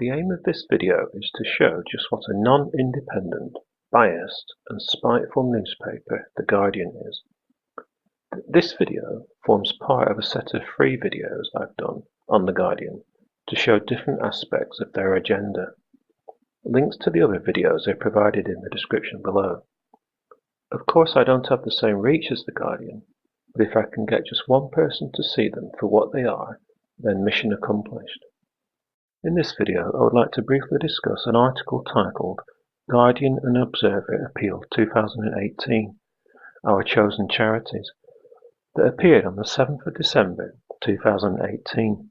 The aim of this video is to show just what a non-independent, biased and spiteful newspaper The Guardian is. This video forms part of a set of free videos I've done on The Guardian to show different aspects of their agenda. Links to the other videos are provided in the description below. Of course I don't have the same reach as The Guardian, but if I can get just one person to see them for what they are, then mission accomplished. In this video, I would like to briefly discuss an article titled Guardian and Observer Appeal 2018, Our Chosen Charities, that appeared on the 7th of December 2018.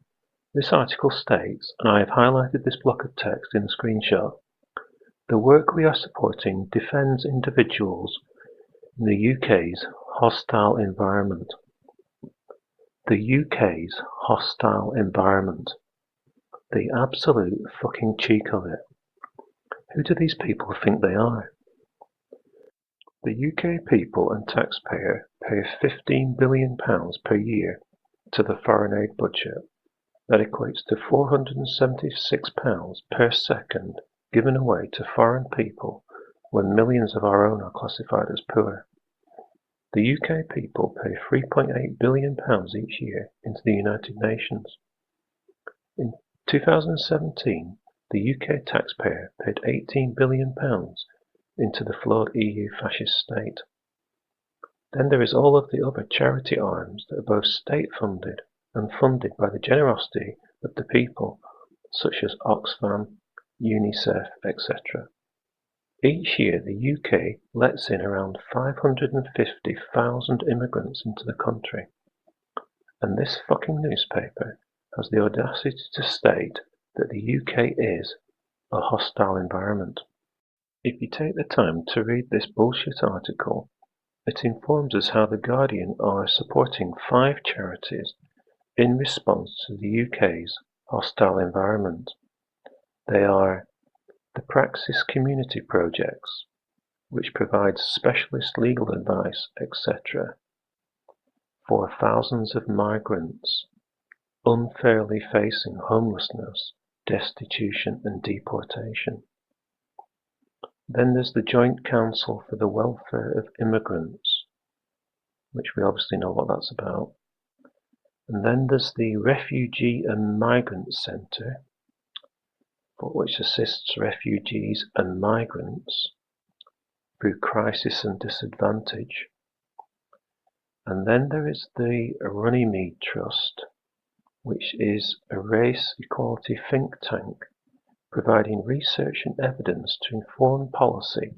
This article states, and I have highlighted this block of text in the screenshot, the work we are supporting defends individuals in the UK's hostile environment. The UK's hostile environment. The absolute fucking cheek of it. Who do these people think they are? The UK people and taxpayer pay £15 billion per year to the foreign aid budget. That equates to £476 per second given away to foreign people when millions of our own are classified as poor. The UK people pay £3.8 billion each year into the United Nations. In 2017, the UK taxpayer paid £18 billion into the flawed EU fascist state. Then there is all of the other charity arms that are both state-funded and funded by the generosity of the people, such as Oxfam, UNICEF, etc. Each year the UK lets in around 550,000 immigrants into the country. And this fucking newspaper has the audacity to state that the UK is a hostile environment. If you take the time to read this bullshit article, it informs us how The Guardian are supporting 5 charities in response to the UK's hostile environment. They are the Praxis Community Projects, which provides specialist legal advice, etc., for thousands of migrants unfairly facing homelessness, destitution and deportation. Then there's the Joint Council for the Welfare of Immigrants, which we obviously know what that's about. And then there's the Refugee and Migrant Centre, which assists refugees and migrants through crisis and disadvantage. And then there is the Runnymede Trust, which is a race equality think tank providing research and evidence to inform policy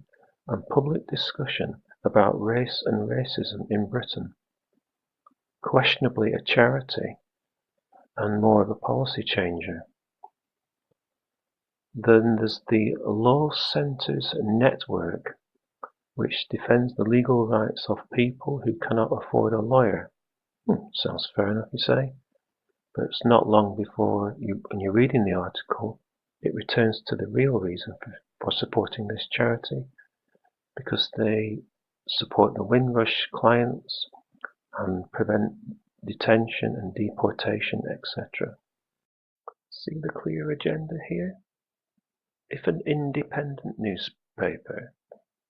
and public discussion about race and racism in Britain. Questionably a charity and more of a policy changer. Then there's the Law Centres Network, which defends the legal rights of people who cannot afford a lawyer. Sounds fair enough, you say? But it's not long before when you're reading the article, it returns to the real reason for supporting this charity, because they support the Windrush clients and prevent detention and deportation, etc. See the clear agenda here? If an independent newspaper,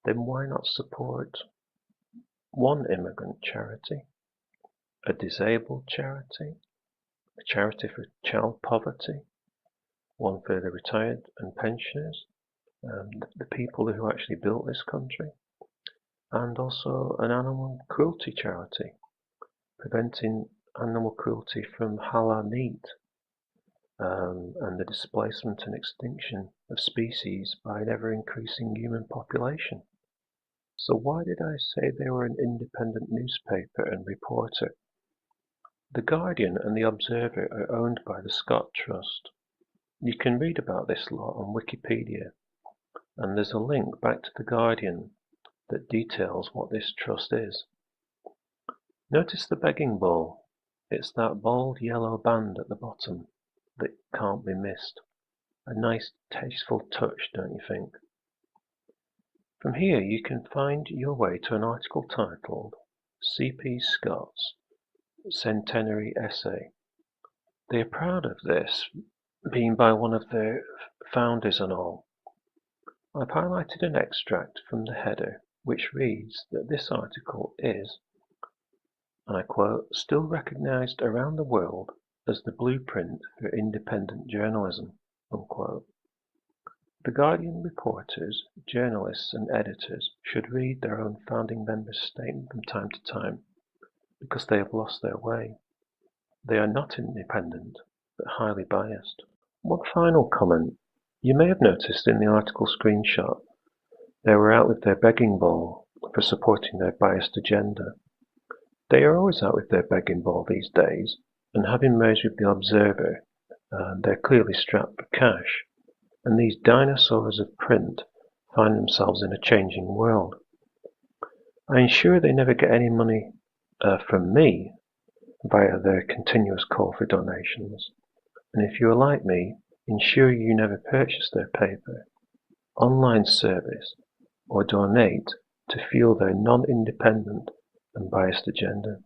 then why not support one immigrant charity, a disabled charity, a charity for child poverty, one for the retired and pensioners, the people who actually built this country, and also an animal cruelty charity, preventing animal cruelty from halal meat, and the displacement and extinction of species by an ever-increasing human population. So why did I say they were an independent newspaper and reporter? The Guardian and the Observer are owned by the Scott Trust. You can read about this lot on Wikipedia, and there's a link back to The Guardian that details what this trust is. Notice the begging bowl. It's that bold yellow band at the bottom that can't be missed. A nice tasteful touch, don't you think? From here you can find your way to an article titled C.P. Scott's Centenary Essay. They are proud of this being by one of their founders and all. I've highlighted an extract from the header which reads that this article is, and I quote, "still recognized around the world as the blueprint for independent journalism," unquote. The Guardian reporters, journalists and editors should read their own founding members' statement from time to time, because they have lost their way. They are not independent, but highly biased. One final comment. You may have noticed in the article screenshot they were out with their begging bowl for supporting their biased agenda. They are always out with their begging bowl these days, and having merged with the Observer, they're clearly strapped for cash, and these dinosaurs of print find themselves in a changing world. I ensure they never get any money from me via their continuous call for donations, and if you are like me, ensure you never purchase their paper, online service, or donate to fuel their non-independent and biased agenda.